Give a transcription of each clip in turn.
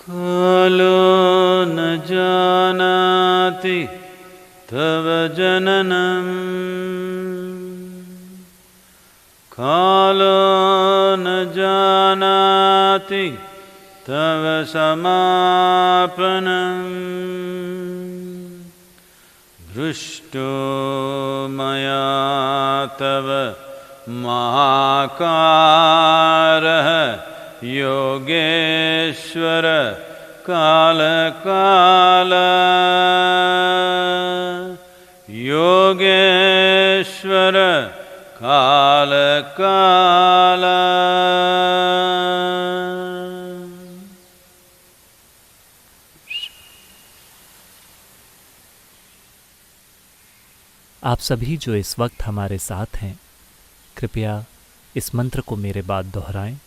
कालो न जानाति तव जननम् कालो न जानाति तव समापनम् दृष्टो मया तव महाकारः योगेश्वर काल योगेश्वर काल आप सभी जो इस वक्त हमारे साथ हैं, कृपया इस मंत्र को मेरे बाद दोहराएं।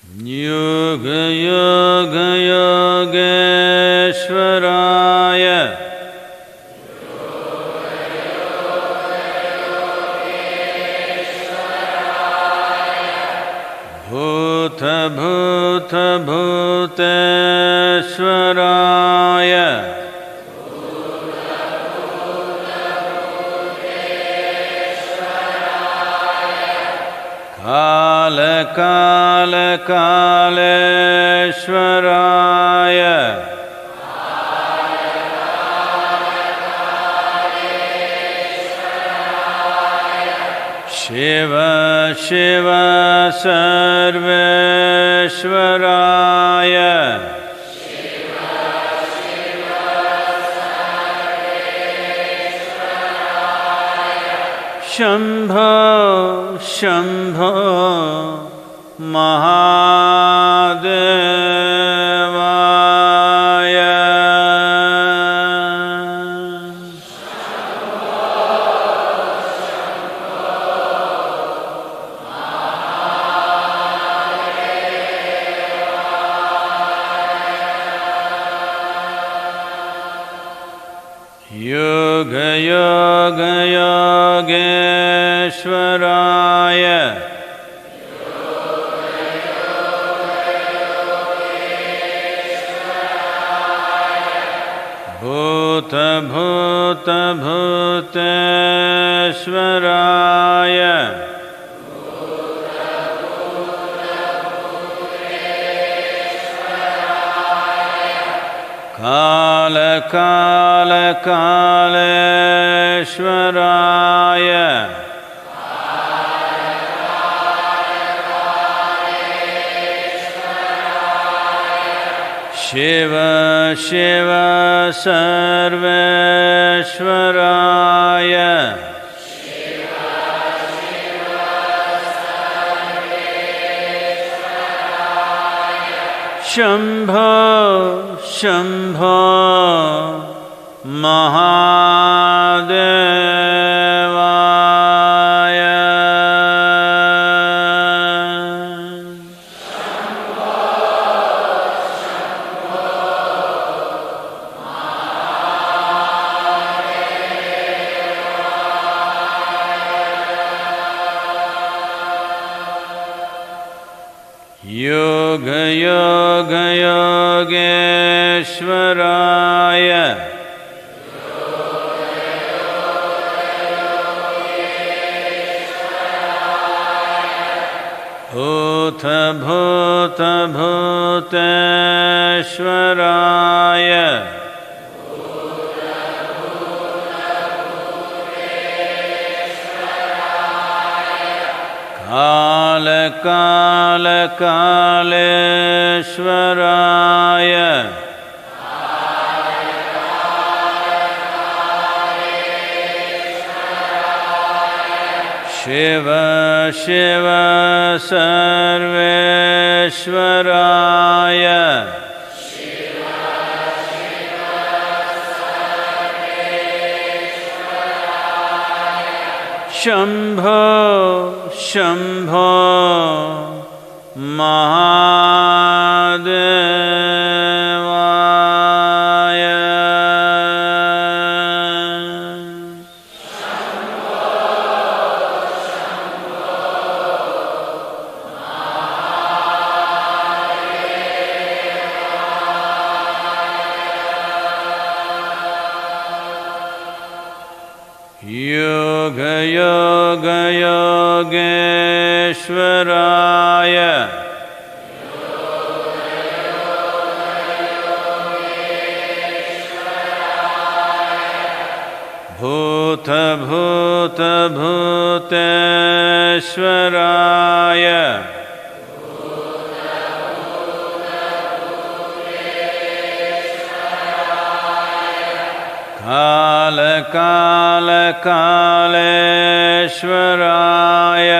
योग योग योगेश्वराय भूत भूत भूतेश्वराय काल काल कालेश्वराय शिव शिव सर्वेश्वराय शंभो शंभो महादेवाय योग योग योगेश्वराय भूत भूत भूतेश्वराय काल काल कालेश्वराय शिव शिव सर्वेश्वराय शंभो शंभो महादेवाय योग योग योगेश्वराय भूत भूत भूतेश्वराय काल काल कालेश्वराय शिव शिव सर्वेश्वराय शंभो शंभो महादेवाय योगयोगयोगेश्वराय भूतभूतभूतेश्वराय कालकालकालेश्वराय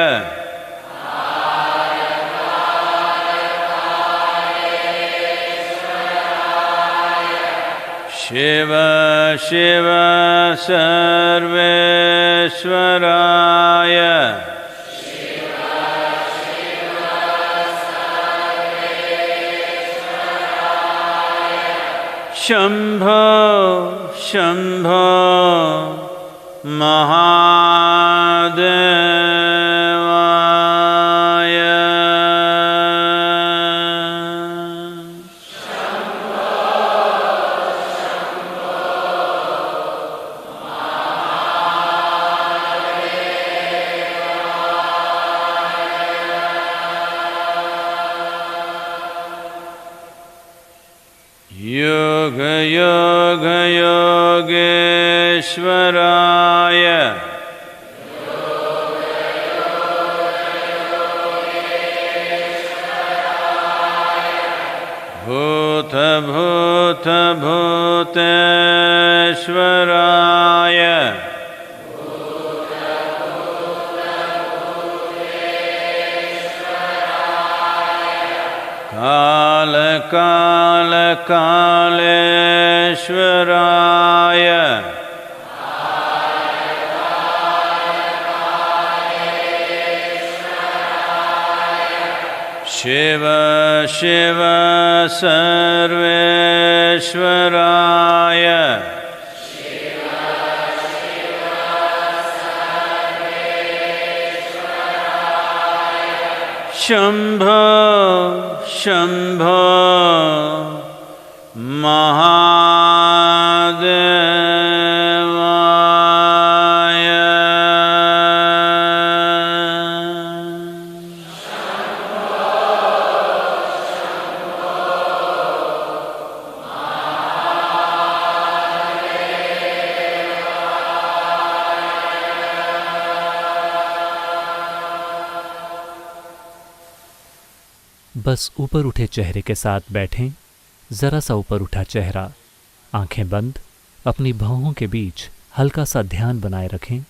शिव शिव सर्वेश्वराय शम्भो शम्भो महादेवाय योगयोगयोगेश्वराय भूतभूतभूतेश्वराय कालकालकालेश्वराय शिव शिव सर्वेश्वराय शम्भो शम्भो महादेवाय बस ऊपर उठे चेहरे के साथ बैठें, जरा सा ऊपर उठा चेहरा, आंखें बंद, अपनी भौहों के बीच हल्का सा ध्यान बनाए रखें।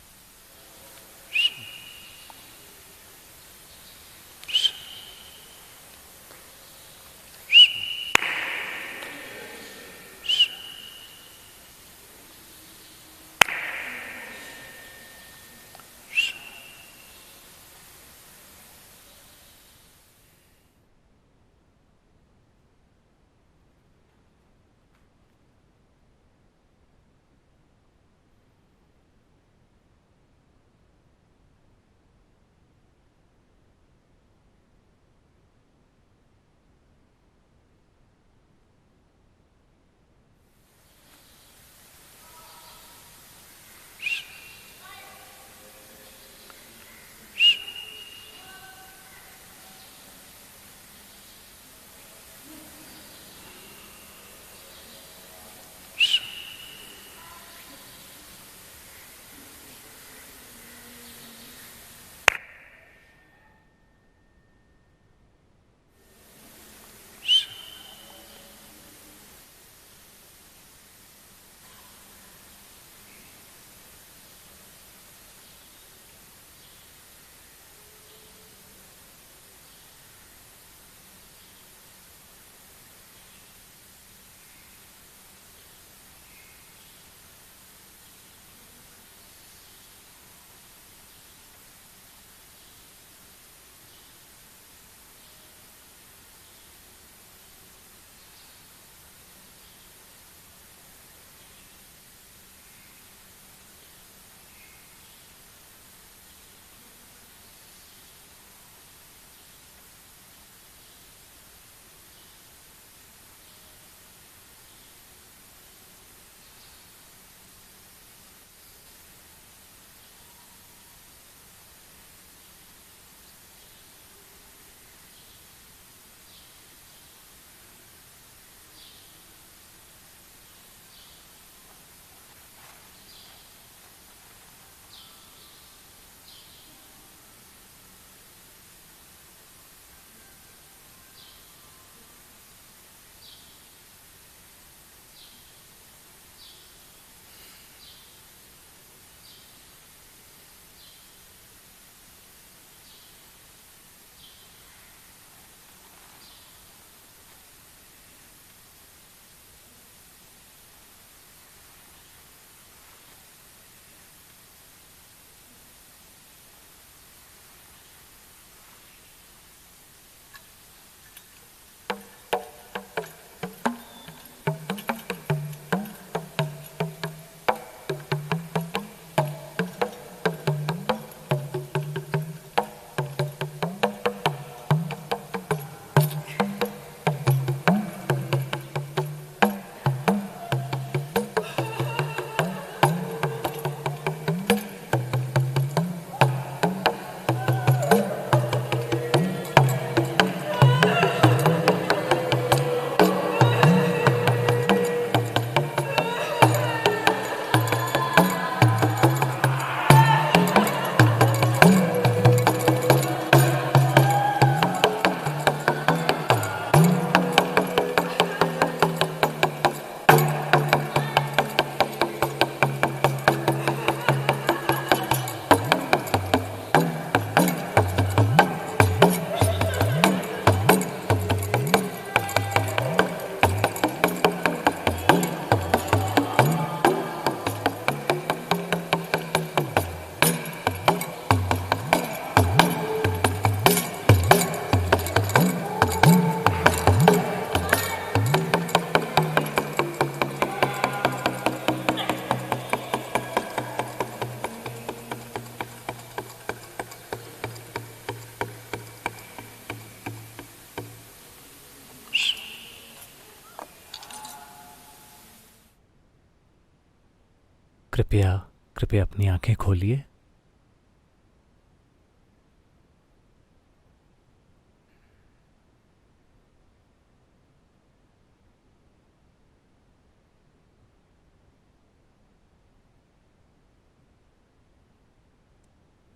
कृपया कृपया अपनी आंखें खोलिए।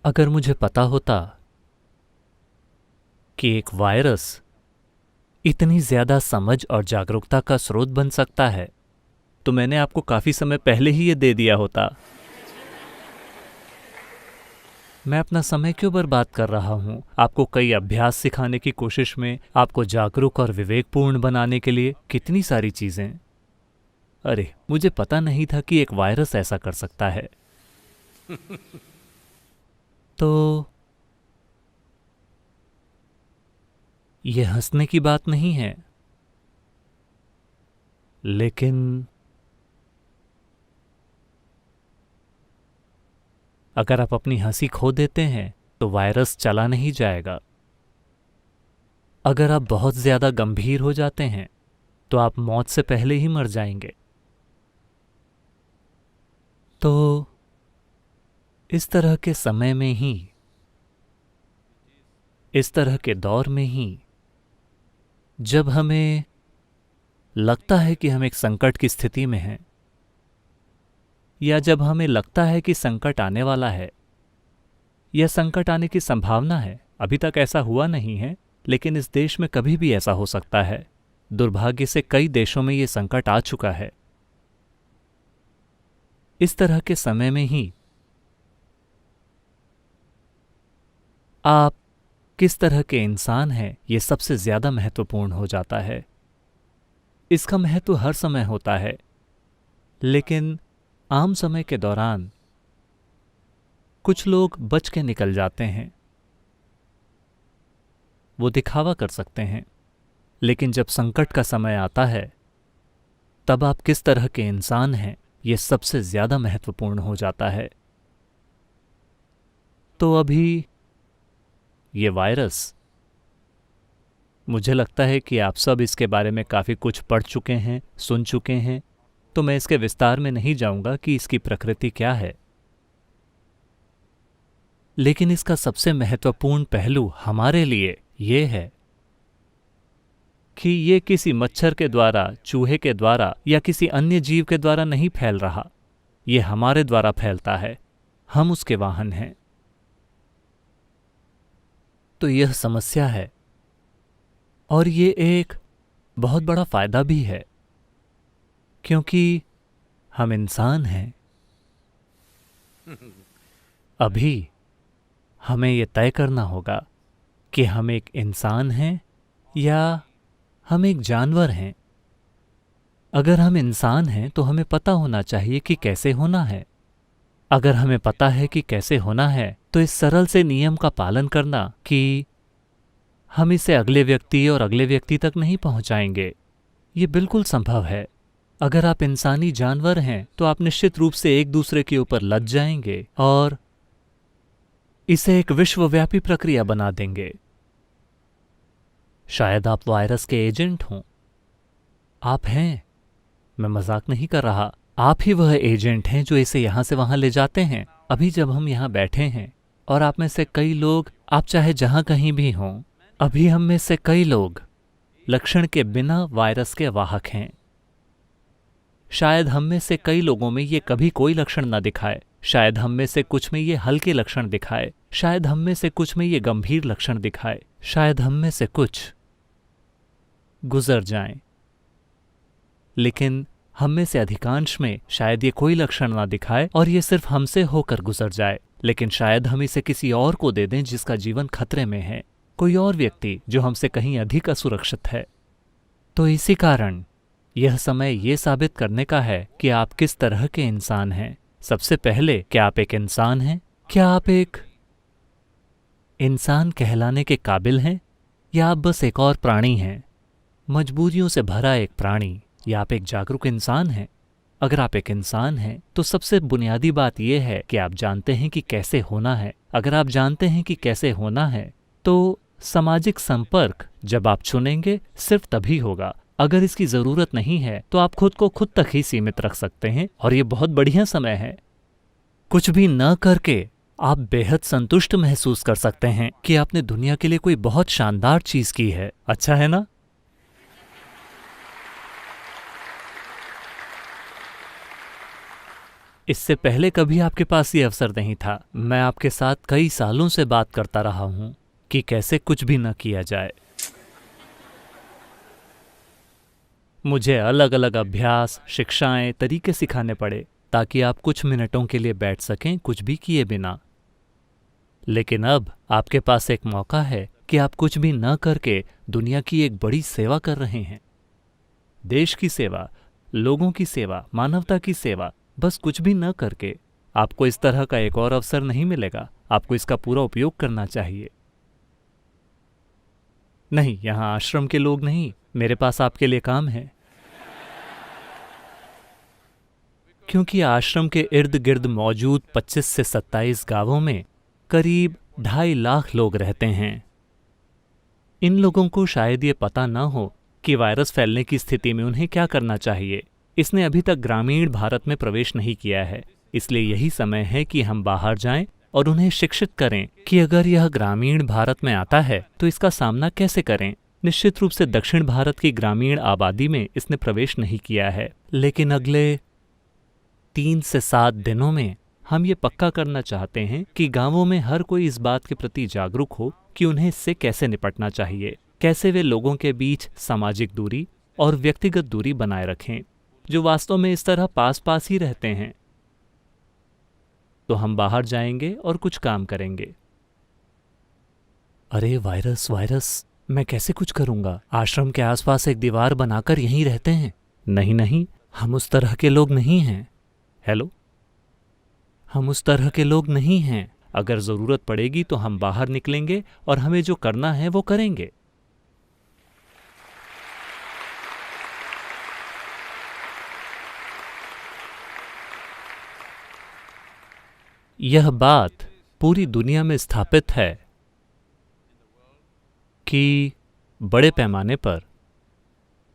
अगर मुझे पता होता कि एक वायरस इतनी ज्यादा समझ और जागरूकता का स्रोत बन सकता है तो मैंने आपको काफी समय पहले ही ये दे दिया होता। मैं अपना समय क्यों बर्बाद कर रहा हूं आपको कई अभ्यास सिखाने की कोशिश में, आपको जागरूक और विवेकपूर्ण बनाने के लिए, कितनी सारी चीजें। अरे मुझे पता नहीं था कि एक वायरस ऐसा कर सकता है। तो ये हंसने की बात नहीं है, लेकिन अगर आप अपनी हंसी खो देते हैं तो वायरस चला नहीं जाएगा। अगर आप बहुत ज्यादा गंभीर हो जाते हैं तो आप मौत से पहले ही मर जाएंगे। तो इस तरह के समय में ही, इस तरह के दौर में ही, जब हमें लगता है कि हम एक संकट की स्थिति में हैं, या जब हमें लगता है कि संकट आने वाला है या संकट आने की संभावना है, अभी तक ऐसा हुआ नहीं है लेकिन इस देश में कभी भी ऐसा हो सकता है। दुर्भाग्य से कई देशों में ये संकट आ चुका है। इस तरह के समय में ही आप किस तरह के इंसान हैं ये सबसे ज्यादा महत्वपूर्ण हो जाता है। इसका महत्व हर समय होता है, लेकिन आम समय के दौरान कुछ लोग बच के निकल जाते हैं। वो दिखावा कर सकते हैं, लेकिन जब संकट का समय आता है तब आप किस तरह के इंसान हैं ये सबसे ज्यादा महत्वपूर्ण हो जाता है। तो अभी ये वायरस, मुझे लगता है कि आप सब इसके बारे में काफी कुछ पढ़ चुके हैं, सुन चुके हैं, तो मैं इसके विस्तार में नहीं जाऊंगा कि इसकी प्रकृति क्या है। लेकिन इसका सबसे महत्वपूर्ण पहलू हमारे लिए ये है कि ये किसी मच्छर के द्वारा, चूहे के द्वारा या किसी अन्य जीव के द्वारा नहीं फैल रहा, ये हमारे द्वारा फैलता है। हम उसके वाहन हैं। तो यह समस्या है, और ये एक बहुत बड़ा फायदा भी है, क्योंकि हम इंसान हैं। अभी हमें यह तय करना होगा कि हम एक इंसान हैं या हम एक जानवर हैं। अगर हम इंसान हैं तो हमें पता होना चाहिए कि कैसे होना है। अगर हमें पता है कि कैसे होना है तो इस सरल से नियम का पालन करना कि हम इसे अगले व्यक्ति और अगले व्यक्ति तक नहीं पहुंचाएंगे, ये बिल्कुल संभव है। अगर आप इंसानी जानवर हैं तो आप निश्चित रूप से एक दूसरे के ऊपर लद जाएंगे और इसे एक विश्वव्यापी प्रक्रिया बना देंगे। शायद आप वायरस के एजेंट हों। आप हैं, मैं मजाक नहीं कर रहा। आप ही वह एजेंट हैं जो इसे यहां से वहां ले जाते हैं। अभी जब हम यहां बैठे हैं और आप में से कई लोग, आप चाहे जहां कहीं भी हों, अभी हम में से कई लोग लक्षण के बिना वायरस के वाहक हैं। शायद हम में से कई लोगों में ये कभी कोई लक्षण न दिखाए, शायद हम में से कुछ में ये हल्के लक्षण दिखाए, शायद हम में से कुछ में ये गंभीर लक्षण दिखाए, शायद हम में से कुछ गुजर जाएं, लेकिन हम में से अधिकांश में शायद ये कोई लक्षण ना दिखाए और ये सिर्फ हमसे होकर गुजर जाए, लेकिन शायद हम इसे किसी और को दे दें जिसका जीवन खतरे में है, कोई और व्यक्ति जो हमसे कहीं अधिक असुरक्षित है। तो इसी कारण यह समय ये साबित करने का है कि आप किस तरह के इंसान हैं। सबसे पहले, क्या आप एक इंसान हैं? क्या आप एक इंसान कहलाने के काबिल हैं, या आप बस एक और प्राणी हैं, मजबूरियों से भरा एक प्राणी, या आप एक जागरूक इंसान हैं? अगर आप एक इंसान हैं तो सबसे बुनियादी बात यह है कि आप जानते हैं कि कैसे होना है। अगर आप जानते हैं कि कैसे होना है तो सामाजिक संपर्क जब आप चुनेंगे सिर्फ तभी होगा। अगर इसकी जरूरत नहीं है तो आप खुद को खुद तक ही सीमित रख सकते हैं, और ये बहुत बढ़िया समय है। कुछ भी न करके आप बेहद संतुष्ट महसूस कर सकते हैं कि आपने दुनिया के लिए कोई बहुत शानदार चीज की है। अच्छा है ना? इससे पहले कभी आपके पास ये अवसर नहीं था। मैं आपके साथ कई सालों से बात करता रहा हूं कि कैसे कुछ भी न किया जाए। मुझे अलग अलग अभ्यास, शिक्षाएं, तरीके सिखाने पड़े ताकि आप कुछ मिनटों के लिए बैठ सकें कुछ भी किए बिना। लेकिन अब आपके पास एक मौका है कि आप कुछ भी न करके दुनिया की एक बड़ी सेवा कर रहे हैं। देश की सेवा, लोगों की सेवा, मानवता की सेवा। बस कुछ भी न करके आपको इस तरह का एक और अवसर नहीं मिलेगा। आपको इसका पूरा उपयोग करना चाहिए। नहीं, यहां आश्रम के लोग नहीं, मेरे पास आपके लिए काम है। क्योंकि आश्रम के इर्द गिर्द मौजूद 25 से 27 गांवों में करीब 2.5 लाख लोग रहते हैं। इन लोगों को शायद ये पता न हो कि वायरस फैलने की स्थिति में उन्हें क्या करना चाहिए। इसने अभी तक ग्रामीण भारत में प्रवेश नहीं किया है, इसलिए यही समय है कि हम बाहर जाएं और उन्हें शिक्षित करें कि अगर यह ग्रामीण भारत में आता है तो इसका सामना कैसे करें। निश्चित रूप से दक्षिण भारत की ग्रामीण आबादी में इसने प्रवेश नहीं किया है, लेकिन अगले 3 से 7 दिनों में हम ये पक्का करना चाहते हैं कि गांवों में हर कोई इस बात के प्रति जागरूक हो कि उन्हें इससे कैसे निपटना चाहिए, कैसे वे लोगों के बीच सामाजिक दूरी और व्यक्तिगत दूरी बनाए रखें जो वास्तव में इस तरह पास पास ही रहते हैं। तो हम बाहर जाएंगे और कुछ काम करेंगे। अरे वायरस, मैं कैसे कुछ करूंगा? आश्रम के आसपास एक दीवार बनाकर यहीं रहते हैं। नहीं, हम उस तरह के लोग नहीं हैं। हेलो, हम उस तरह के लोग नहीं हैं। अगर जरूरत पड़ेगी तो हम बाहर निकलेंगे और हमें जो करना है वो करेंगे। यह बात पूरी दुनिया में स्थापित है कि बड़े पैमाने पर,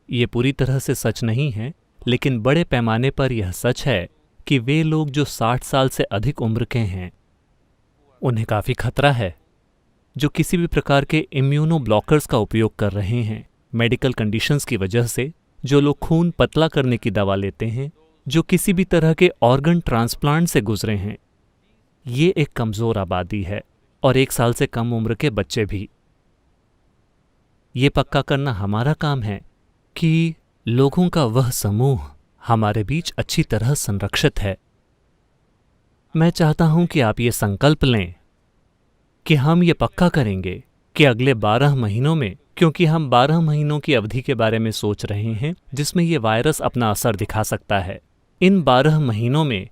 यह पूरी तरह से सच नहीं है, लेकिन बड़े पैमाने पर यह सच है कि वे लोग जो 60 साल से अधिक उम्र के हैं उन्हें काफ़ी खतरा है, जो किसी भी प्रकार के इम्यूनो ब्लॉकर्स का उपयोग कर रहे हैं मेडिकल कंडीशंस की वजह से, जो लोग खून पतला करने की दवा लेते हैं, जो किसी भी तरह के ऑर्गन ट्रांसप्लांट से गुजरे हैं। ये एक कमज़ोर आबादी है और 1 साल से कम उम्र के बच्चे भी। ये पक्का करना हमारा काम है कि लोगों का वह समूह हमारे बीच अच्छी तरह संरक्षित है। मैं चाहता हूं कि आप ये संकल्प लें कि हम ये पक्का करेंगे कि अगले 12 महीनों में, क्योंकि हम 12 महीनों की अवधि के बारे में सोच रहे हैं जिसमें ये वायरस अपना असर दिखा सकता है, इन 12 महीनों में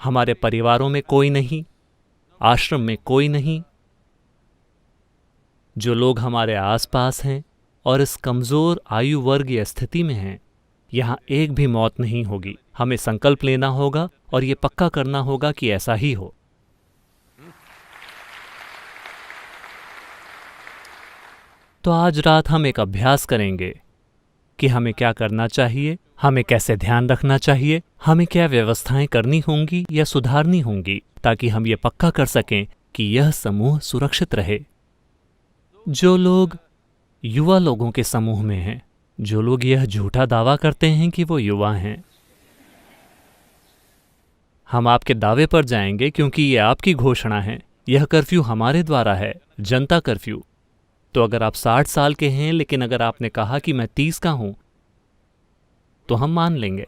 हमारे परिवारों में कोई नहीं, आश्रम में कोई नहीं, जो लोग हमारे आसपास हैं और इस कमज़ोर आयु वर्ग या स्थिति में हैं, यहाँ एक भी मौत नहीं होगी। हमें संकल्प लेना होगा और ये पक्का करना होगा कि ऐसा ही हो। तो आज रात हम एक अभ्यास करेंगे कि हमें क्या करना चाहिए, हमें कैसे ध्यान रखना चाहिए, हमें क्या व्यवस्थाएं करनी होंगी या सुधारनी होंगी ताकि हम ये पक्का कर सकें कि यह समूह सुरक्षित रहे। जो लोग युवा लोगों के समूह में हैं, जो लोग यह झूठा दावा करते हैं कि वो युवा हैं, हम आपके दावे पर जाएंगे क्योंकि ये आपकी घोषणा है। यह कर्फ्यू हमारे द्वारा है, जनता कर्फ्यू। तो अगर आप 60 साल के हैं लेकिन अगर आपने कहा कि मैं 30 का हूं तो हम मान लेंगे।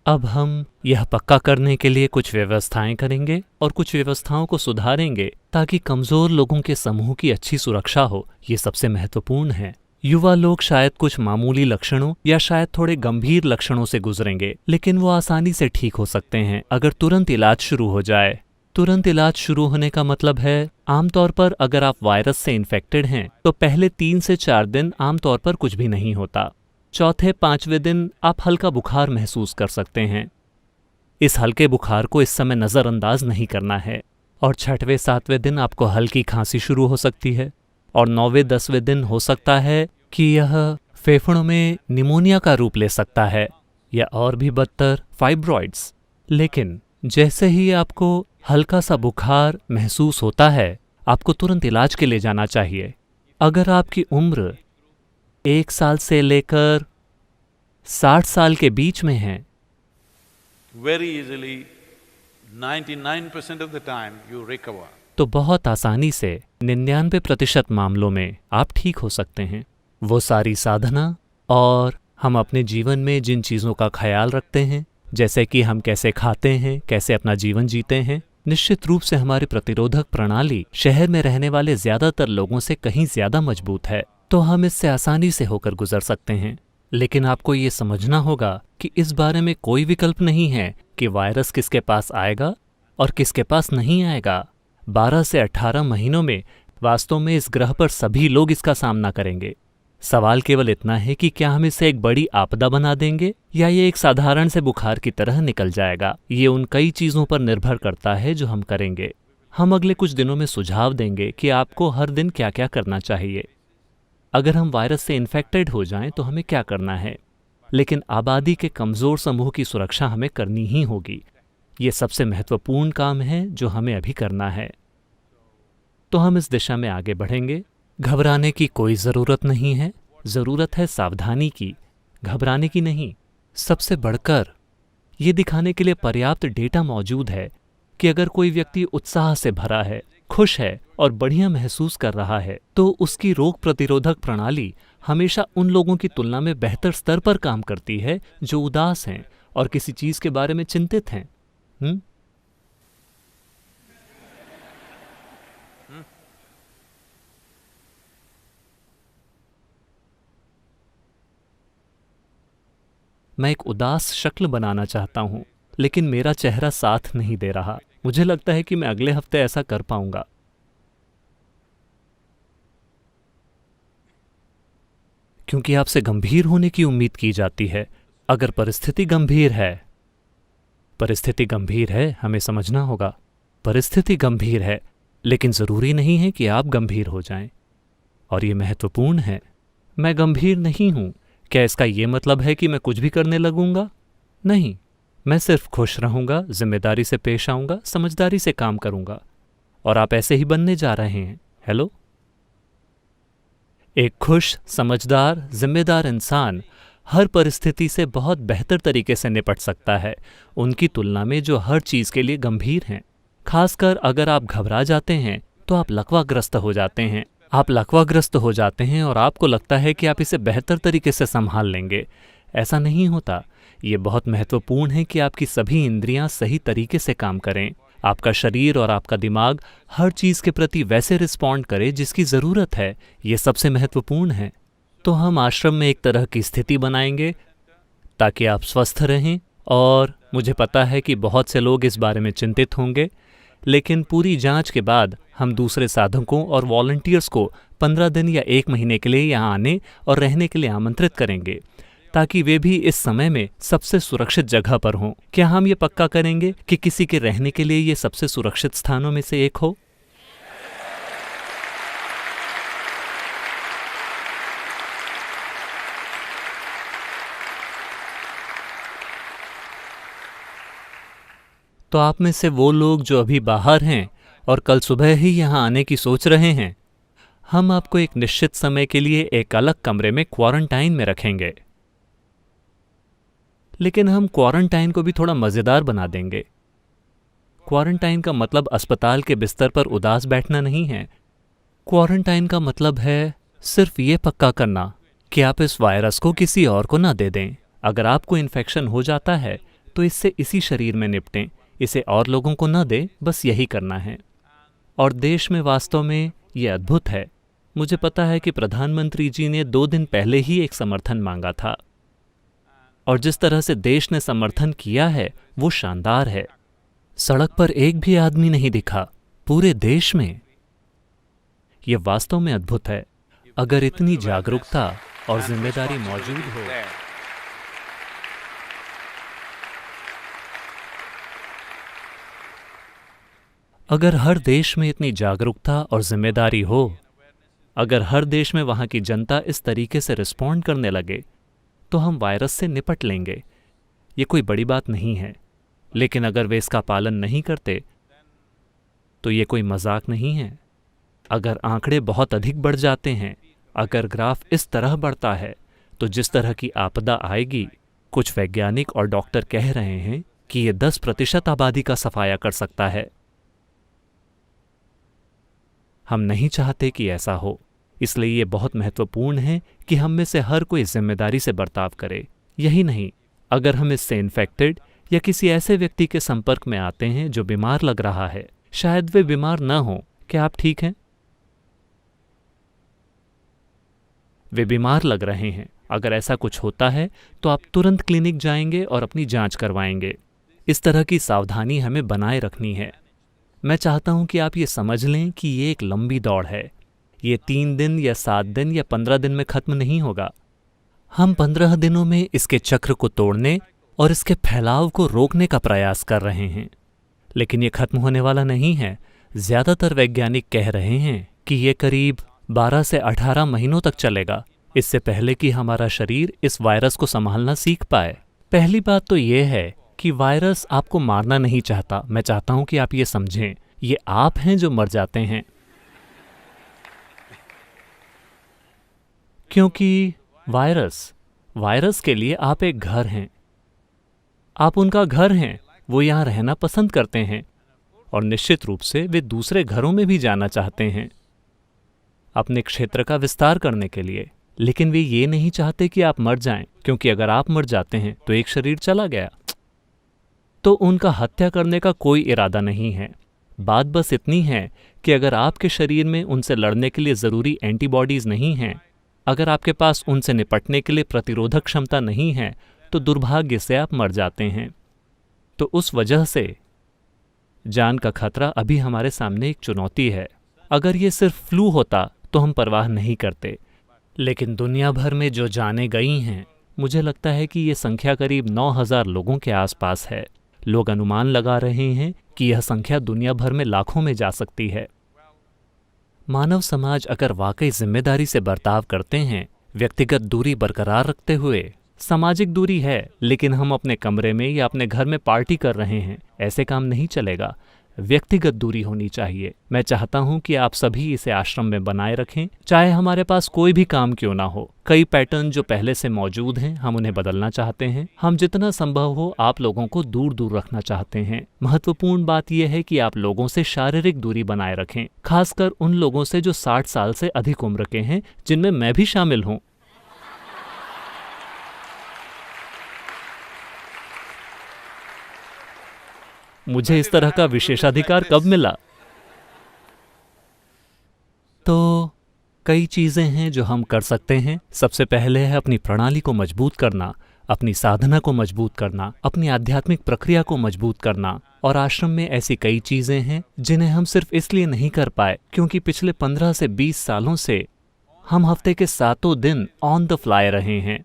अब हम यह पक्का करने के लिए कुछ व्यवस्थाएं करेंगे और कुछ व्यवस्थाओं को सुधारेंगे ताकि कमजोर लोगों के समूह की अच्छी सुरक्षा हो। ये सबसे महत्वपूर्ण है। युवा लोग शायद कुछ मामूली लक्षणों या शायद थोड़े गंभीर लक्षणों से गुजरेंगे, लेकिन वो आसानी से ठीक हो सकते हैं अगर तुरंत इलाज शुरू हो जाए। तुरंत इलाज शुरू होने का मतलब है, आमतौर पर अगर आप वायरस से इन्फेक्टेड हैं तो पहले 3 से 4 दिन आमतौर पर कुछ भी नहीं होता। चौथे 5वें दिन आप हल्का बुखार महसूस कर सकते हैं। इस हल्के बुखार को इस समय नज़रअंदाज नहीं करना है। और 6वें 7वें दिन आपको हल्की खांसी शुरू हो सकती है और 9वें 10वें दिन हो सकता है कि यह फेफड़ों में निमोनिया का रूप ले सकता है। या और भी बदतर फाइब्रॉइड्स। लेकिन जैसे ही आपको हल्का सा बुखार महसूस होता है, आपको तुरंत इलाज के लिए जाना चाहिए। अगर आपकी उम्र 1 साल से लेकर 60 साल के बीच में है, very easily, 99% of the time you recover. तो बहुत आसानी से 99% मामलों में आप ठीक हो सकते हैं। वो सारी साधना और हम अपने जीवन में जिन चीज़ों का ख्याल रखते हैं, जैसे कि हम कैसे खाते हैं, कैसे अपना जीवन जीते हैं, निश्चित रूप से हमारी प्रतिरोधक प्रणाली शहर में रहने वाले ज़्यादातर लोगों से कहीं ज़्यादा मजबूत है, तो हम इससे आसानी से होकर गुजर सकते हैं। लेकिन आपको ये समझना होगा कि इस बारे में कोई विकल्प नहीं है कि वायरस किसके पास आएगा और किसके पास नहीं आएगा। 12 से 18 महीनों में वास्तव में इस ग्रह पर सभी लोग इसका सामना करेंगे। सवाल केवल इतना है कि क्या हम इसे एक बड़ी आपदा बना देंगे या ये एक साधारण से बुखार की तरह निकल जाएगा। ये उन कई चीज़ों पर निर्भर करता है जो हम करेंगे। हम अगले कुछ दिनों में सुझाव देंगे कि आपको हर दिन क्या क्या करना चाहिए। अगर हम वायरस से इन्फेक्टेड हो जाएं तो हमें क्या करना है, लेकिन आबादी के कमज़ोर समूह की सुरक्षा हमें करनी ही होगी। ये सबसे महत्वपूर्ण काम है जो हमें अभी करना है। तो हम इस दिशा में आगे बढ़ेंगे। घबराने की कोई ज़रूरत नहीं है, ज़रूरत है सावधानी की, घबराने की नहीं। सबसे बढ़कर ये दिखाने के लिए पर्याप्त डेटा मौजूद है कि अगर कोई व्यक्ति उत्साह से भरा है, खुश है और बढ़िया महसूस कर रहा है, तो उसकी रोग प्रतिरोधक प्रणाली हमेशा उन लोगों की तुलना में बेहतर स्तर पर काम करती है जो उदास हैं और किसी चीज़ के बारे में चिंतित हैं। मैं एक उदास शक्ल बनाना चाहता हूं, लेकिन मेरा चेहरा साथ नहीं दे रहा। मुझे लगता है कि मैं अगले हफ्ते ऐसा कर पाऊंगा। क्योंकि आपसे गंभीर होने की उम्मीद की जाती है। अगर परिस्थिति गंभीर है, हमें समझना होगा, परिस्थिति गंभीर है, लेकिन जरूरी नहीं है कि आप गंभीर हो जाएं। और ये महत्वपूर्ण है। मैं गंभीर नहीं हूं, क्या इसका ये मतलब है कि मैं कुछ भी करने लगूंगा? नहीं, मैं सिर्फ खुश रहूंगा, जिम्मेदारी से पेश आऊंगा, समझदारी से काम करूंगा। और आप ऐसे ही बनने जा रहे हैं। हेलो, एक खुश, समझदार, जिम्मेदार इंसान हर परिस्थिति से बहुत बेहतर तरीके से निपट सकता है उनकी तुलना में जो हर चीज़ के लिए गंभीर हैं। खासकर अगर आप घबरा जाते हैं तो आप लकवाग्रस्त हो जाते हैं। आप लकवाग्रस्त हो जाते हैं और आपको लगता है कि आप इसे बेहतर तरीके से संभाल लेंगे। ऐसा नहीं होता। ये बहुत महत्वपूर्ण है कि आपकी सभी इंद्रियां सही तरीके से काम करें। आपका शरीर और आपका दिमाग हर चीज़ के प्रति वैसे रिस्पॉन्ड करे जिसकी ज़रूरत है। ये सबसे महत्वपूर्ण है। तो हम आश्रम में एक तरह की स्थिति बनाएंगे ताकि आप स्वस्थ रहें। और मुझे पता है कि बहुत से लोग इस बारे में चिंतित होंगे, लेकिन पूरी जांच के बाद हम दूसरे साधकों और वॉलंटियर्स को 15 दिन या 1 महीने के लिए यहाँ आने और रहने के लिए आमंत्रित करेंगे ताकि वे भी इस समय में सबसे सुरक्षित जगह पर हों। क्या हम ये पक्का करेंगे कि किसी के रहने के लिए ये सबसे सुरक्षित स्थानों में से एक हो? तो आप में से वो लोग जो अभी बाहर हैं और कल सुबह ही यहाँ आने की सोच रहे हैं, हम आपको एक निश्चित समय के लिए एक अलग कमरे में क्वारंटाइन में रखेंगे। लेकिन हम क्वारंटाइन को भी थोड़ा मज़ेदार बना देंगे। क्वारंटाइन का मतलब अस्पताल के बिस्तर पर उदास बैठना नहीं है। क्वारंटाइन का मतलब है सिर्फ ये पक्का करना कि आप इस वायरस को किसी और को ना दे दें। अगर आपको इन्फेक्शन हो जाता है तो इससे इसी शरीर में निपटें, इसे और लोगों को न दें। बस यही करना है। और देश में वास्तव में ये अद्भुत है। मुझे पता है कि प्रधानमंत्री जी ने 2 दिन पहले ही एक समर्थन मांगा था, और जिस तरह से देश ने समर्थन किया है वो शानदार है। सड़क पर एक भी आदमी नहीं दिखा पूरे देश में। ये वास्तव में अद्भुत है। अगर इतनी जागरूकता और जिम्मेदारी मौजूद हो, अगर हर देश में इतनी जागरूकता और जिम्मेदारी हो, अगर हर देश में वहाँ की जनता इस तरीके से रिस्पॉन्ड करने लगे, तो हम वायरस से निपट लेंगे। ये कोई बड़ी बात नहीं है, लेकिन अगर वे इसका पालन नहीं करते तो ये कोई मजाक नहीं है। अगर आंकड़े बहुत अधिक बढ़ जाते हैं, अगर ग्राफ इस तरह बढ़ता है, तो जिस तरह की आपदा आएगी, कुछ वैज्ञानिक और डॉक्टर कह रहे हैं कि ये 10% आबादी का सफाया कर सकता है। हम नहीं चाहते कि ऐसा हो, इसलिए ये बहुत महत्वपूर्ण है कि हम में से हर कोई जिम्मेदारी से बर्ताव करे। यही नहीं, अगर हम इससे इन्फेक्टेड या किसी ऐसे व्यक्ति के संपर्क में आते हैं जो बीमार लग रहा है, शायद वे बीमार न हों, क्या आप ठीक हैं? वे बीमार लग रहे हैं, अगर ऐसा कुछ होता है तो आप तुरंत क्लिनिक जाएंगे और अपनी जांच करवाएंगे। इस तरह की सावधानी हमें बनाए रखनी है। मैं चाहता हूं कि आप ये समझ लें कि ये एक लंबी दौड़ है। ये 3 दिन या 7 दिन या 15 दिन में खत्म नहीं होगा। हम 15 दिनों में इसके चक्र को तोड़ने और इसके फैलाव को रोकने का प्रयास कर रहे हैं, लेकिन ये खत्म होने वाला नहीं है। ज्यादातर वैज्ञानिक कह रहे हैं कि ये करीब 12 से 18 महीनों तक चलेगा, इससे पहले कि हमारा शरीर इस वायरस को संभालना सीख पाए। पहली बात तो ये है कि वायरस आपको मारना नहीं चाहता। मैं चाहता हूं कि आप ये समझें, ये आप हैं जो मर जाते हैं, क्योंकि वायरस के लिए आप एक घर हैं। आप उनका घर हैं, वो यहां रहना पसंद करते हैं और निश्चित रूप से वे दूसरे घरों में भी जाना चाहते हैं अपने क्षेत्र का विस्तार करने के लिए, लेकिन वे ये नहीं चाहते कि आप मर जाएं, क्योंकि अगर आप मर जाते हैं तो एक शरीर चला गया। तो उनका हत्या करने का कोई इरादा नहीं है। बात बस इतनी है कि अगर आपके शरीर में उनसे लड़ने के लिए ज़रूरी एंटीबॉडीज़ नहीं हैं, अगर आपके पास उनसे निपटने के लिए प्रतिरोधक क्षमता नहीं है, तो दुर्भाग्य से आप मर जाते हैं। तो उस वजह से जान का खतरा अभी हमारे सामने एक चुनौती है। अगर ये सिर्फ फ्लू होता तो हम परवाह नहीं करते, लेकिन दुनिया भर में जो जानें गई हैं, मुझे लगता है कि ये संख्या करीब 9,000 लोगों के आसपास है। लोग अनुमान लगा रहे हैं कि यह संख्या दुनिया भर में लाखों में जा सकती है। मानव समाज अगर वाकई जिम्मेदारी से बर्ताव करते हैं, व्यक्तिगत दूरी बरकरार रखते हुए, सामाजिक दूरी है लेकिन हम अपने कमरे में या अपने घर में पार्टी कर रहे हैं, ऐसे काम नहीं चलेगा। व्यक्तिगत दूरी होनी चाहिए। मैं चाहता हूं कि आप सभी इसे आश्रम में बनाए रखें, चाहे हमारे पास कोई भी काम क्यों ना हो। कई पैटर्न जो पहले से मौजूद हैं, हम उन्हें बदलना चाहते हैं। हम जितना संभव हो आप लोगों को दूर दूर रखना चाहते हैं। महत्वपूर्ण बात यह है कि आप लोगों से शारीरिक दूरी बनाए रखें, खासकर उन लोगों से जो 60 साल से अधिक उम्र के हैं, जिनमें मैं भी शामिल हूं। मुझे इस तरह का विशेषाधिकार कब मिला? तो कई चीजें हैं जो हम कर सकते हैं। सबसे पहले है अपनी प्रणाली को मजबूत करना, अपनी साधना को मजबूत करना, अपनी आध्यात्मिक प्रक्रिया को मजबूत करना। और आश्रम में ऐसी कई चीजें हैं जिन्हें हम सिर्फ इसलिए नहीं कर पाए क्योंकि पिछले 15 से 20 सालों से हम हफ्ते के 7 दिन ऑन द फ्लाई रहे हैं।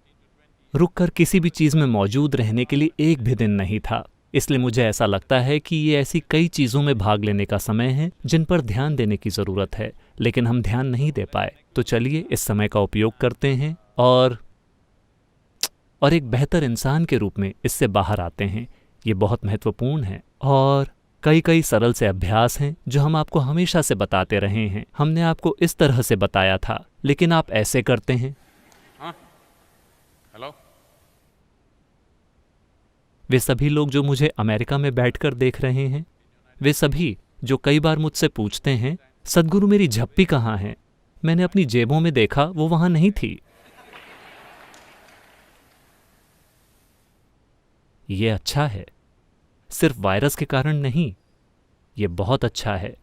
रुककर किसी भी चीज में मौजूद रहने के लिए एक भी दिन नहीं था। इसलिए मुझे ऐसा लगता है कि ये ऐसी कई चीज़ों में भाग लेने का समय है जिन पर ध्यान देने की ज़रूरत है, लेकिन हम ध्यान नहीं दे पाए। तो चलिए इस समय का उपयोग करते हैं और एक बेहतर इंसान के रूप में इससे बाहर आते हैं। ये बहुत महत्वपूर्ण है और कई सरल से अभ्यास हैं जो हम आपको हमेशा से बताते रहे हैं। हमने आपको इस तरह से बताया था, लेकिन आप ऐसे करते हैं। हेलो, वे सभी लोग जो मुझे अमेरिका में बैठकर देख रहे हैं, वे सभी जो कई बार मुझसे पूछते हैं, सद्गुरु मेरी झप्पी कहाँ है? मैंने अपनी जेबों में देखा, वो वहां नहीं थी। ये अच्छा है, सिर्फ वायरस के कारण नहीं। ये बहुत अच्छा है।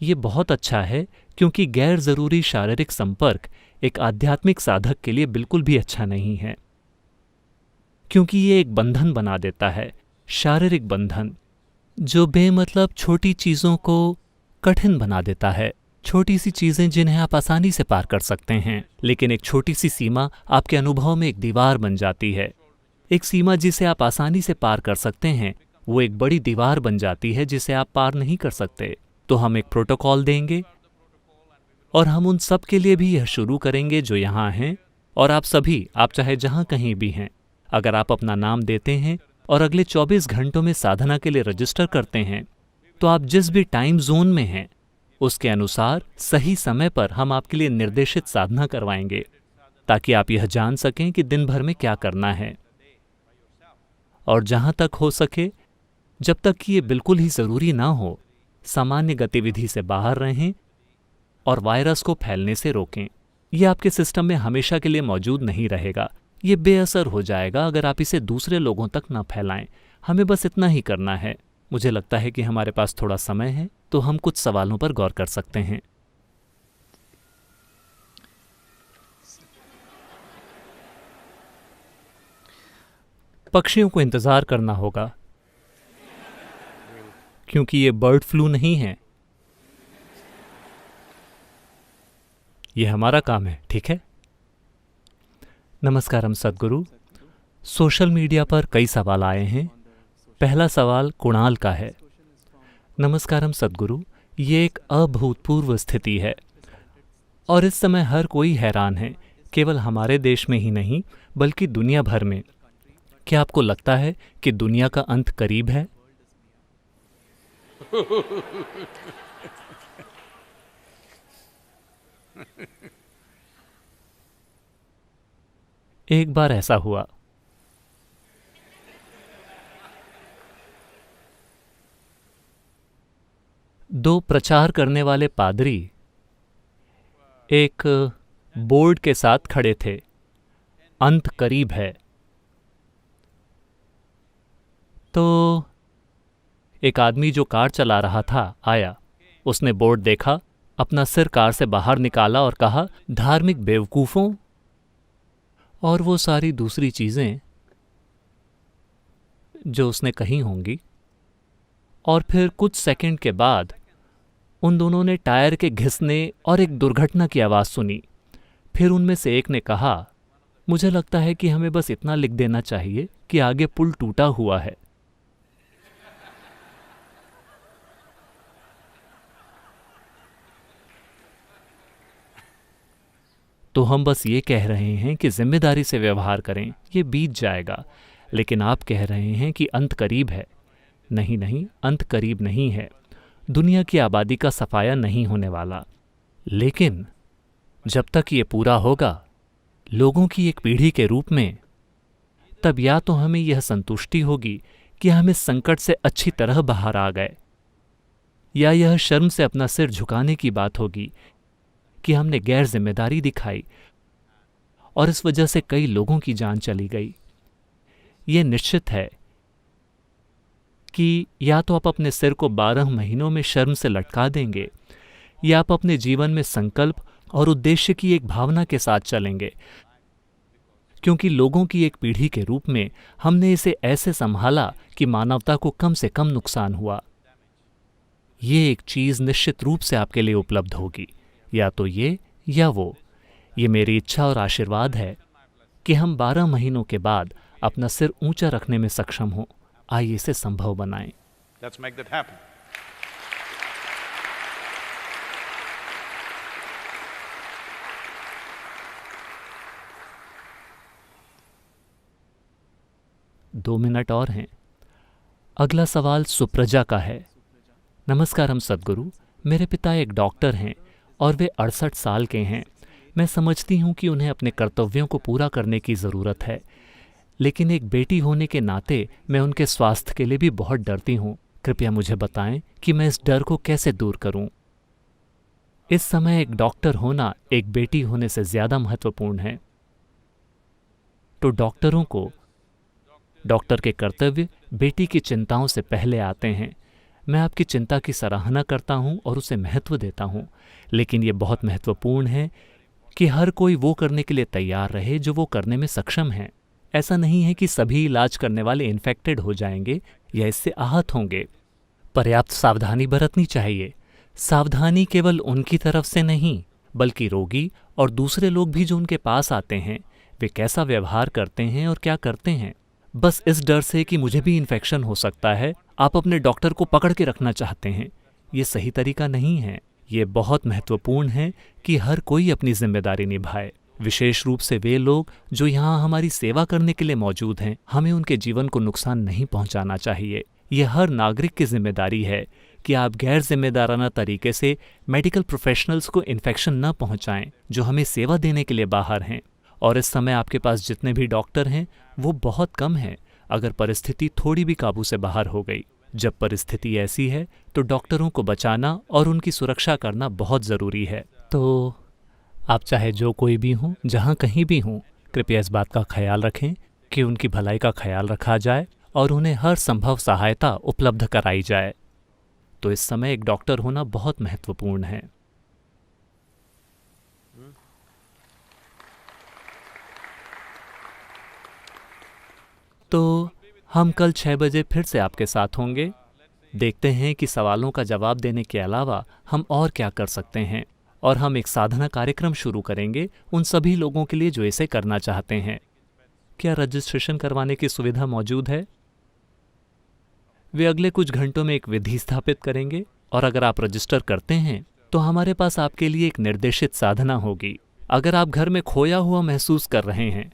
ये बहुत अच्छा है क्योंकि गैर जरूरी शारीरिक संपर्क एक आध्यात्मिक साधक के लिए बिल्कुल भी अच्छा नहीं है, क्योंकि ये एक बंधन बना देता है, शारीरिक बंधन, जो बेमतलब छोटी चीज़ों को कठिन बना देता है। छोटी सी चीज़ें जिन्हें आप आसानी से पार कर सकते हैं, लेकिन एक छोटी सी सीमा आपके अनुभव में एक दीवार बन जाती है। एक सीमा जिसे आप आसानी से पार कर सकते हैं, वो एक बड़ी दीवार बन जाती है जिसे आप पार नहीं कर सकते। तो हम एक प्रोटोकॉल देंगे और हम उन सब के लिए भी यह शुरू करेंगे जो यहाँ हैं, और आप सभी, आप चाहे जहाँ कहीं भी हैं, अगर आप अपना नाम देते हैं और अगले 24 घंटों में साधना के लिए रजिस्टर करते हैं, तो आप जिस भी टाइम जोन में हैं उसके अनुसार सही समय पर हम आपके लिए निर्देशित साधना करवाएंगे, ताकि आप यह जान सकें कि दिन भर में क्या करना है। और जहां तक हो सके, जब तक कि ये बिल्कुल ही जरूरी ना हो, सामान्य गतिविधि से बाहर रहें और वायरस को फैलने से रोकें। यह आपके सिस्टम में हमेशा के लिए मौजूद नहीं रहेगा। ये बेअसर हो जाएगा अगर आप इसे दूसरे लोगों तक न फैलाएं। हमें बस इतना ही करना है। मुझे लगता है कि हमारे पास थोड़ा समय है, तो हम कुछ सवालों पर गौर कर सकते हैं। पक्षियों को इंतजार करना होगा, क्योंकि ये बर्ड फ्लू नहीं है। ये हमारा काम है, ठीक है? नमस्कारम सद्गुरु। सोशल मीडिया पर कई सवाल आए हैं। पहला सवाल कुणाल का है। नमस्कारम सद्गुरु, ये एक अभूतपूर्व स्थिति है और इस समय हर कोई हैरान है, केवल हमारे देश में ही नहीं बल्कि दुनिया भर में। क्या आपको लगता है कि दुनिया का अंत करीब है? एक बार ऐसा हुआ। दो प्रचार करने वाले पादरी एक बोर्ड के साथ खड़े थे, अंत करीब है। तो एक आदमी जो कार चला रहा था आया। उसने बोर्ड देखा, अपना सिर कार से बाहर निकाला और कहा, धार्मिक बेवकूफों, और वो सारी दूसरी चीजें जो उसने कही होंगी। और फिर कुछ सेकंड के बाद उन दोनों ने टायर के घिसने और एक दुर्घटना की आवाज़ सुनी। फिर उनमें से एक ने कहा, मुझे लगता है कि हमें बस इतना लिख देना चाहिए कि आगे पुल टूटा हुआ है। तो हम बस ये कह रहे हैं कि जिम्मेदारी से व्यवहार करें, ये बीत जाएगा। लेकिन आप कह रहे हैं कि अंत करीब है। नहीं नहीं, अंत करीब नहीं है। दुनिया की आबादी का सफाया नहीं होने वाला। लेकिन जब तक ये पूरा होगा लोगों की एक पीढ़ी के रूप में, तब या तो हमें यह संतुष्टि होगी कि हम इस संकट से अच्छी तरह बाहर आ गए, या यह शर्म से अपना सिर झुकाने की बात होगी कि हमने गैर जिम्मेदारी दिखाई और इस वजह से कई लोगों की जान चली गई। ये निश्चित है कि या तो आप अपने सिर को 12 महीनों में शर्म से लटका देंगे, या आप अपने जीवन में संकल्प और उद्देश्य की एक भावना के साथ चलेंगे, क्योंकि लोगों की एक पीढ़ी के रूप में हमने इसे ऐसे संभाला कि मानवता को कम से कम नुकसान हुआ। ये एक चीज निश्चित रूप से आपके लिए उपलब्ध होगी, या तो ये या वो। ये मेरी इच्छा और आशीर्वाद है कि हम 12 महीनों के बाद अपना सिर ऊंचा रखने में सक्षम हों। आइए इसे संभव बनाएं। Let's make that happen. दो मिनट और हैं। अगला सवाल सुप्रजा का है। नमस्कारम सद्गुरु, मेरे पिता एक डॉक्टर हैं और वे 68 साल के हैं। मैं समझती हूँ कि उन्हें अपने कर्तव्यों को पूरा करने की ज़रूरत है, लेकिन एक बेटी होने के नाते मैं उनके स्वास्थ्य के लिए भी बहुत डरती हूँ। कृपया मुझे बताएं कि मैं इस डर को कैसे दूर करूं। इस समय एक डॉक्टर होना एक बेटी होने से ज़्यादा महत्वपूर्ण है। तो डॉक्टरों को डॉक्टर के कर्तव्य बेटी की चिंताओं से पहले आते हैं। मैं आपकी चिंता की सराहना करता हूं और उसे महत्व देता हूं, लेकिन ये बहुत महत्वपूर्ण है कि हर कोई वो करने के लिए तैयार रहे जो वो करने में सक्षम है। ऐसा नहीं है कि सभी इलाज करने वाले इन्फेक्टेड हो जाएंगे या इससे आहत होंगे। पर्याप्त सावधानी बरतनी चाहिए। सावधानी केवल उनकी तरफ से नहीं, बल्कि रोगी और दूसरे लोग भी जो उनके पास आते हैं, वे कैसा व्यवहार करते हैं और क्या करते हैं। बस इस डर से कि मुझे भी इन्फेक्शन हो सकता है, आप अपने डॉक्टर को पकड़ के रखना चाहते हैं। ये सही तरीका नहीं है। ये बहुत महत्वपूर्ण है कि हर कोई अपनी जिम्मेदारी निभाए। विशेष रूप से वे लोग जो यहाँ हमारी सेवा करने के लिए मौजूद हैं, हमें उनके जीवन को नुकसान नहीं पहुंचाना चाहिए। यह हर नागरिक की जिम्मेदारी है कि आप गैर जिम्मेदाराना तरीके से मेडिकल प्रोफेशनल्स को इन्फेक्शन न पहुंचाएं जो हमें सेवा देने के लिए बाहर हैं। और इस समय आपके पास जितने भी डॉक्टर हैं वो बहुत कम हैं अगर परिस्थिति थोड़ी भी काबू से बाहर हो गई। जब परिस्थिति ऐसी है तो डॉक्टरों को बचाना और उनकी सुरक्षा करना बहुत ज़रूरी है। तो आप चाहे जो कोई भी हों, जहाँ कहीं भी हों, कृपया इस बात का ख्याल रखें कि उनकी भलाई का ख्याल रखा जाए और उन्हें हर संभव सहायता उपलब्ध कराई जाए। तो इस समय एक डॉक्टर होना बहुत महत्वपूर्ण है। तो हम कल 6 बजे फिर से आपके साथ होंगे। देखते हैं कि सवालों का जवाब देने के अलावा हम और क्या कर सकते हैं, और हम एक साधना कार्यक्रम शुरू करेंगे उन सभी लोगों के लिए जो इसे करना चाहते हैं। क्या रजिस्ट्रेशन करवाने की सुविधा मौजूद है? वे अगले कुछ घंटों में एक विधि स्थापित करेंगे, और अगर आप रजिस्टर करते हैं तो हमारे पास आपके लिए एक निर्देशित साधना होगी। अगर आप घर में खोया हुआ महसूस कर रहे हैं,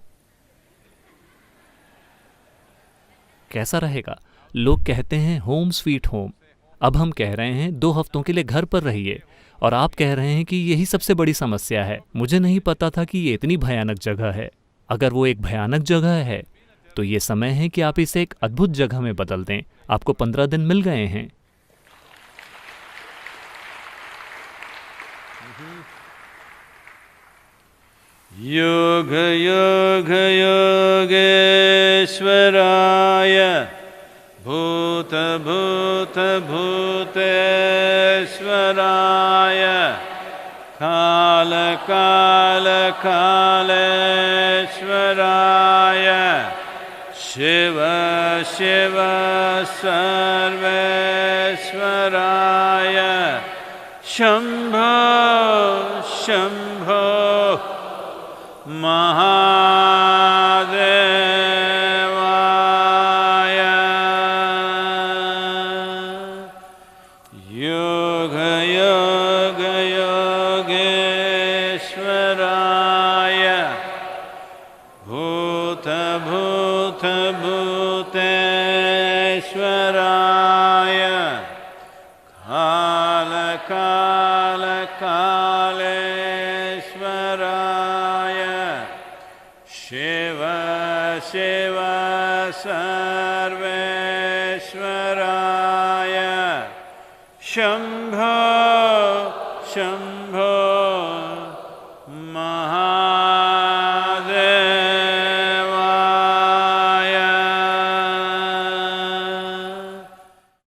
कैसा रहेगा? लोग कहते हैं होम स्वीट होम। अब हम कह रहे हैं 2 हफ्तों के लिए घर पर रहिए, और आप कह रहे हैं कि यही सबसे बड़ी समस्या है। मुझे नहीं पता था कि ये इतनी भयानक जगह है। अगर वो एक भयानक जगह है तो ये समय है कि आप इसे एक अद्भुत जगह में बदल दें। आपको 15 दिन मिल गए हैं। योग योग योगेश्वराय भूत भूत भूतेश्वराय काल काल कालेश्वराय शिव शिव सर्वेश्वराय शंभो शंभो महादेवाय योग योग योगेश्वराय भूत भूत भूतेश्वराय काल काल कालेश्वराय शिव शिव सर्वेश्वराय शंभो शंभो महा